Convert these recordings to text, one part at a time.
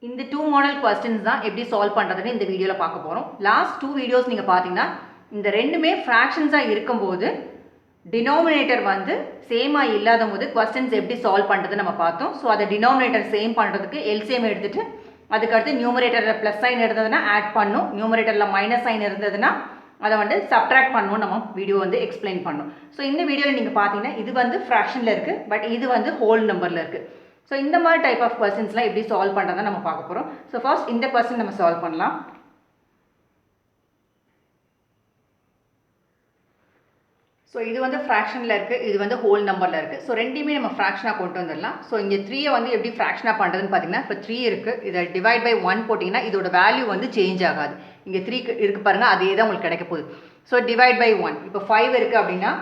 இந்த 2 model questions தான் எப்படி சால்வ் பண்ணுறதுன்னு இந்த வீடியோவில் பார்க்க போகிறோம். லாஸ்ட் 2 வீடியோஸ் நீங்கள் பார்த்தீங்கன்னா இந்த ரெண்டுமே ஃப்ராக்ஷன்ஸாக இருக்கும்போது டினாமினேட்டர் வந்து சேமாக இல்லாத போது கொஸ்டின்ஸ் எப்படி சால்வ் பண்ணுறது நம்ம பார்த்தோம். ஸோ அதை டினாமினேட்டர் சேம் பண்ணுறதுக்கு எல்சிஎம் எடுத்துகிட்டு அதுக்கடுத்து நியூமரேட்டரில் ப்ளஸ் சைன் இருந்ததுன்னா ஆட் பண்ணும், நியூமரேட்டரில் மைனஸ் சைன் இருந்ததுன்னா அதை வந்து சப்ட்ராக்ட் பண்ணணும். நம்ம வீடியோ வந்து எக்ஸ்பிளைன் பண்ணணும். ஸோ இந்த வீடியோவில் நீங்கள் பார்த்தீங்கன்னா இது வந்து ஃப்ராக்ஷனில் இருக்குது, பட் இது வந்து ஹோல் நம்பரில் இருக்குது. ஸோ இந்த மாதிரி டைப் ஆஃப் கொஸ்டின்ஸ்லாம் எப்படி சால்வ் பண்ணுறதை நம்ம பார்க்க போகிறோம். ஸோ ஃபர்ஸ்ட் இந்த கொஸ்டின் நம்ம சால்வ் பண்ணலாம். ஸோ இது வந்து ஃப்ராக்ஷனில் இருக்குது, இது வந்து ஹோல் நம்பரில் இருக்குது. ஸோ ரெண்டுமே நம்ம ஃப்ராக்ஷனாக கொண்டு வந்துடலாம். ஸோ இங்கே 3 வந்து எப்படி ஃப்ராக்ஷனாக பண்ணுறதுன்னு பார்த்தீங்கன்னா, இப்போ 3 இருக்குது, இதை டிவைட் பை 1 போட்டிங்கன்னா இதோட வேல்யூ வந்து சேஞ்ச் ஆகாது. இங்கே 3 இருக்குது பாருங்கள், அதே தான் உங்களுக்கு கிடைக்க போகுது. ஸோ டிவைட் பை 1, இப்போ 5 இருக்குது அப்படின்னா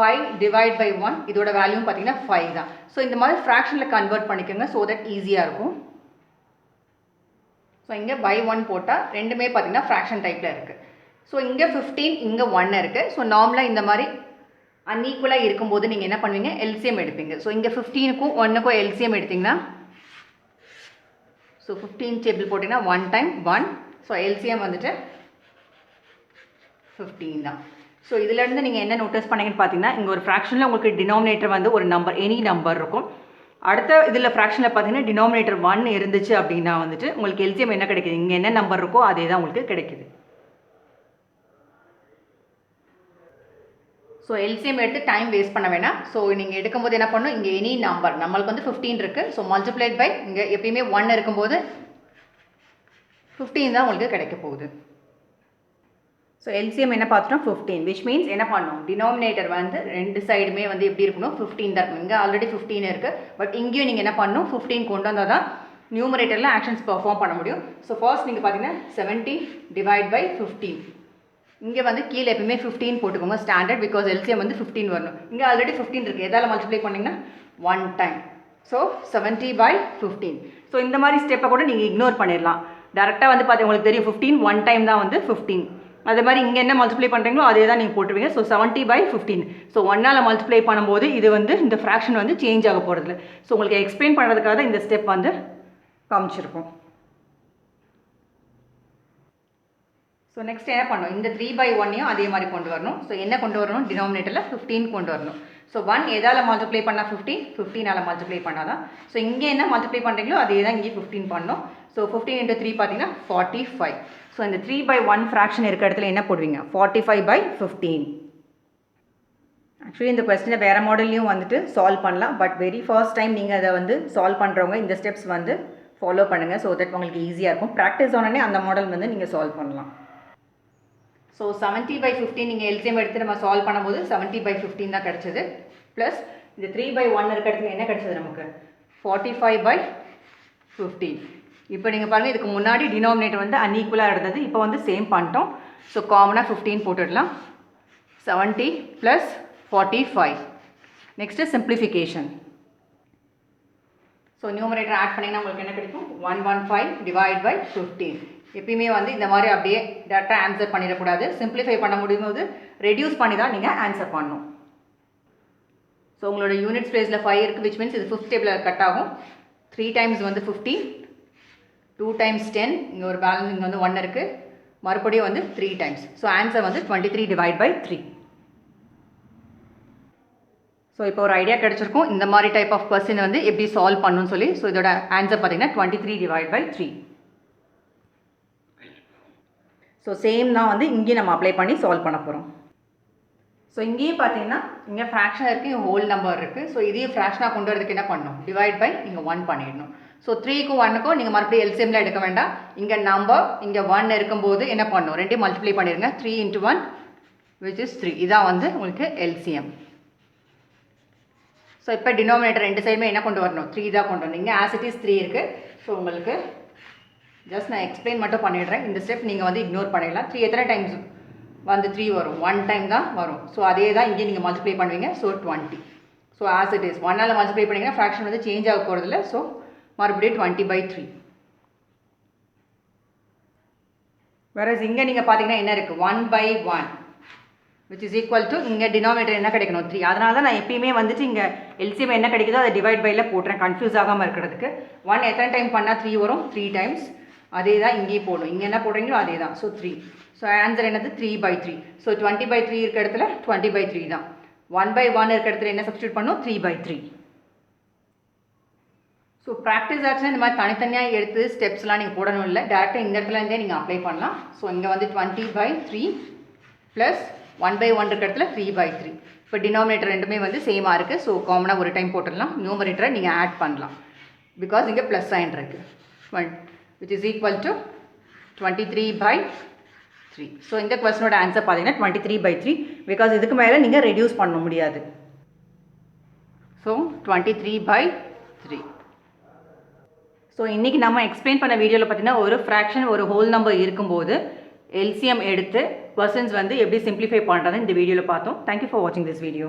5 டிவைட் பை 1 இதோட வேல்யூ பார்த்தீங்கன்னா 5 தான். ஸோ இந்த மாதிரி ஃப்ராக்ஷனில் கன்வெர்ட் பண்ணிக்கோங்க, ஸோ தட் ஈஸியாக இருக்கும். ஸோ இங்கே பை 1 போட்டால் ரெண்டுமே பார்த்தீங்கன்னா ஃப்ராக்ஷன் டைப்பில் இருக்குது. ஸோ இங்கே 15, இங்கே 1 இருக்குது. ஸோ நார்மலாக இந்த மாதிரி அன்ஈக்குவலாக இருக்கும்போது நீங்கள் என்ன பண்ணுவீங்க, எல்சிஎம் எடுப்பீங்க. ஸோ இங்கே 15க்கும் 1க்கும் எல்சிஎம் எடுத்திங்கன்னா, ஸோ 15 டேபிள் போட்டிங்கன்னா 1 டைம் 1, ஸோ எல்சிஎம் வந்துட்டு 15 தான். ஸோ இதிலேருந்து நீங்கள் என்ன நோட்டீஸ் பண்ணீங்கன்னு பார்த்தீங்கன்னா, இங்கே ஒரு ஃப்ராக்ஷனில் உங்களுக்கு டினாமினேட்டர் வந்து ஒரு நம்பர், எனி நம்பர் இருக்கும். அடுத்த இதில் ஃப்ராக்ஷனில் பார்த்தீங்கன்னா டினாமினேட்டர் 1 இருந்துச்சு அப்படின்னா வந்துட்டு உங்களுக்கு எல்சிஎம் என்ன கிடைக்குது, இங்கே என்ன நம்பர் இருக்கோ அதே தான் உங்களுக்கு கிடைக்குது. ஸோ எல்சிஎம் எடுத்து டைம் வேஸ்ட் பண்ண வேணாம். ஸோ நீங்கள் எடுக்கும்போது என்ன பண்ணணும், இங்கே எனி நம்பர் நம்மளுக்கு வந்து 15 இருக்குது. ஸோ மல்டிப்ளைட் பை இங்கே எப்பயுமே 1 இருக்கும்போது 15 தான் உங்களுக்கு கிடைக்க போகுது. ஸோ எல்சிஎம் என்ன பார்த்துட்டோம், 15, விச் மீன்ஸ் என்ன பண்ணணும், டினாமினேட்டர் வந்து ரெண்டு சைடுமே வந்து எப்படி இருக்கணும், 15 தான் இருக்கணும். இங்கே ஆல்ரெடி 15 இருக்குது, பட் இங்கேயும் நீங்கள் என்ன பண்ணணும், 15 கொண்டு வந்தால் தான் நியூமரேட்டரில் ஆக்ஷன்ஸ் பெர்ஃபார்ம் பண்ண முடியும். ஸோ ஃபர்ஸ்ட் நீங்கள் பார்த்தீங்கன்னா 70 டிவைட் பை 15, இங்கே வந்து கீழே எப்பவுமே 15 போட்டுக்கோங்க ஸ்டாண்டர்ட், பிகாஸ் எல்சிஎம் வந்து 15 வரணும். இங்கே ஆல்ரெடி 15 இருக்குது, எதால் மல்டிப்ளை பண்ணிங்கன்னா 1 டைம். So 70 by 15. ஸோ இந்த மாதிரி ஸ்டெப்பை கூட நீங்கள் இக்னோர் பண்ணிடலாம். டேரெக்டாக வந்து பார்த்து உங்களுக்கு தெரியும் 15 1 டைம் தான் வந்து 15. அதே மாதிரி இங்கே என்ன மல்டிப்ளை பண்ணுறீங்களோ அதே தான் நீங்கள் போட்டுருவீங்க. So 70 by 15. ஸோ 1ஆல் மல்டிப்ளை பண்ணும்போது இது வந்து இந்த ஃப்ராக்ஷன் வந்து சேஞ்ச் ஆக போகிறதில்ல. ஸோ உங்களுக்கு எக்ஸ்பிளைன் பண்ணுறதுக்காக தான் இந்த ஸ்டெப் வந்து காமிச்சிருக்கோம். ஸோ நெக்ஸ்ட் என்ன பண்ணணும், இந்த 3 பை 1ஐயும் அதே மாதிரி கொண்டு வரணும். ஸோ என்ன கொண்டு வரணும், டினாமினேட்டரில் 15 கொண்டு வரணும். ஸோ 1 எதால் மல்டிப்ளை பண்ணால் 15, 15ஆல் மல்டிப்ளை பண்ணால் தான். ஸோ இங்கே என்ன மல்டிப்ளை பண்ணுறீங்களோ அதே தான் இங்கே 15 பண்ணணும். ஸோ 15 × 3 பார்த்தீங்கன்னா 45. ஸோ இந்த 3 பை 1 ஃப்ராக்ஷன் இருக்க இடத்துல என்ன போடுவீங்க, 45 பை 15. ஆக்சுவலி இந்த கொஸ்டினை வேறு மாடல்லையும் வந்துட்டு சால்வ் பண்ணலாம், பட் வெரி ஃபர்ஸ்ட் டைம் நீங்கள் அதை வந்து சால்வ் பண்ணுறவங்க இந்த ஸ்டெப்ஸ் வந்து ஃபாலோ பண்ணுங்கள். ஸோ தட் உங்களுக்கு ஈஸியாக இருக்கும். ப்ராக்டிஸ் ஆனோடனே அந்த மாடல் வந்து நீங்கள் சால்வ் பண்ணலாம். ஸோ 70 பை 15 நீங்கள் எல்சிஎம் எடுத்து நம்ம சால்வ் பண்ணும்போது 70 பை 15 தான் கிடச்சிது. ப்ளஸ் இந்த 3 பை 1 இருக்க இடத்துல என்ன கிடச்சிது நமக்கு, 45 பை 15. இப்போ நீங்கள் பாருங்கள், இதுக்கு முன்னாடி டினாமினேட்டர் வந்து அன்ஈக்குவலாக இருந்தது, இப்போ வந்து சேம் பண்ணிட்டோம். ஸோ காமனாக 15 போட்டுடலாம். 70 plus 45. Next simplification. So numerator add பண்ணிங்கன்னா உங்களுக்கு என்ன கிடைக்கும், 115 டிவைட் பை 15. எப்பயுமே வந்து இந்த மாதிரி அப்படியே டேரெக்டாக ஆன்சர் பண்ணிடக்கூடாது. சிம்பிளிஃபை பண்ண முடியும்போது ரெடியூஸ் பண்ணி தான் நீங்கள் ஆன்சர் பண்ணணும். ஸோ உங்களோட யூனிட் ஸ்பேஸில் 5 இருக்குது, விச் மீன்ஸ் இது 5th டேபிளில் கட் ஆகும். 3 டைம்ஸ் வந்து 15, 2 டைம்ஸ் 10, இங்கே ஒரு பேலன்ஸ் இங்கே வந்து 1 இருக்குது, மறுபடியும் வந்து 3 டைம்ஸ். ஸோ ஆன்சர் வந்து 23 டிவைட் பை 3. ஸோ இப்போ ஒரு ஐடியா கிடச்சிருக்கும் இந்த மாதிரி டைப் ஆஃப் கொஸ்டின் வந்து எப்படி சால்வ் பண்ணணும்னு சொல்லி. ஸோ இதோட ஆன்சர் பார்த்தீங்கன்னா 23 டிவைட் பை 3. ஸோ சேம் தான் வந்து இங்கேயும் நம்ம அப்ளை பண்ணி சால்வ் பண்ண போகிறோம். ஸோ இங்கேயும் பார்த்தீங்கன்னா இங்கே ஃப்ராக்ஷன் இருக்குது, இங்கே ஹோல் நம்பர் இருக்குது. ஸோ இதையும் ஃப்ராக்ஷனாக கொண்டு வரதுக்கு என்ன பண்ணணும், டிவைட் பை இங்கே 1 பண்ணிடணும். ஸோ 3க்கும் 1க்கும் நீங்கள் மறுபடியும் எல்சிஎம்ல எடுக்க வேண்டாம். இங்கே நம்பர் இங்கே 1 இருக்கும்போது என்ன பண்ணணும், ரெண்டையும் மல்டிப்ளை பண்ணிடுங்க. 3 × 1 விச் இஸ் 3. இதான் வந்து உங்களுக்கு எல்சிஎம். ஸோ இப்போ டினாமினேட்டர் ரெண்டு சைடுமே என்ன கொண்டு வரணும், 3 தான் கொண்டு வரணும். இங்கே ஆஸ் இட் இஸ் 3 இருக்குது. ஸோ உங்களுக்கு ஜஸ்ட் நான் எக்ஸ்பிளைன் மட்டும் பண்ணிடுறேன். இந்த ஸ்டெப் நீங்கள் வந்து இக்னோர் பண்ணிடலாம். 3 எத்தனை டைம்ஸ் வந்து 3 வரும், 1 டைம் தான் வரும். ஸோ அதே தான் இங்கே நீங்கள் மல்டிப்ளை பண்ணுவீங்க. So 20. So as it is 1ஆல் மல்டிப்ளை பண்ணிங்கன்னா ஃப்ராக்ஷன் வந்து சேஞ்ச் ஆக போகிறதில்ல. ஸோ மறுபடியும் 20 பை 3. வேறு இங்கே நீங்கள் பார்த்தீங்கன்னா என்ன இருக்குது, 1 by 1. which is equal to இங்கே டினாமினேட்டர் என்ன கிடைக்கணும் 3. அதனால தான் நான் எப்பயுமே வந்துட்டு இங்கே எல்சிஎம் என்ன கிடைக்குதோ அதை டிவைட் பையில் போட்டுறேன் கன்ஃபியூஸ் ஆகாமல் இருக்கிறதுக்கு. 1 எத்தனை டைம் பண்ணால் 3 வரும் 3 டைம்ஸ். அதே தான் இங்கேயும் போடும், இங்கே என்ன போடுறீங்களோ அதே தான். ஸோ 3. ஸோ ஆன்சர் என்னது 3/3. ஸோ 20/3 இருக்க இடத்துல 20/3 தான். 1/1 இருக்க இடத்துல என்ன சப்ஸ்டியூட் பண்ணணும் 3/3. ஸோ ப்ராக்டிஸ் ஆச்சுன்னா இந்த மாதிரி தனித்தனியாக எடுத்து ஸ்டெப்ஸ்லாம் நீங்கள் போடணும் இல்லை, டேரெக்டாக இந்த இடத்துல இருந்தே நீங்கள் அப்ளை பண்ணலாம். ஸோ இங்கே வந்து 20/3 ப்ளஸ் 1/1 இருக்க இடத்துல 3/3. இப்போ டினாமினேட்டர் ரெண்டுமே வந்து சேமாக இருக்குது. ஸோ காமனாக ஒரு டைம் போட்டுடலாம். நியூமரேட்டரை நீங்கள் ஆட் பண்ணலாம் பிகாஸ் இங்கே ப்ளஸ் சைன் இருக்குது, which is equal to 23/3. So இந்த கொஸ்டினோட ஆன்சர் பார்த்தீங்கன்னா 23/3 பிகாஸ் இதுக்கு மேலே நீங்கள் ரெடியூஸ் பண்ண முடியாது. ஸோ 23/3. ஸோ இன்றைக்கி நம்ம எக்ஸ்பிளைன் பண்ண வீடியோவில் பார்த்தீங்கன்னா ஒரு ஃப்ராக்ஷன் ஒரு ஹோல் நம்பர் இருக்கும்போது எல்சிஎம் எடுத்து கொஸ்டின்ஸ் வந்து எப்படி சிம்பிளிஃபை பண்ணுறதுன்னு இந்த வீடியோவில் பார்த்தோம். தேங்க்யூ ஃபார் வாட்சிங் திஸ் வீடியோ.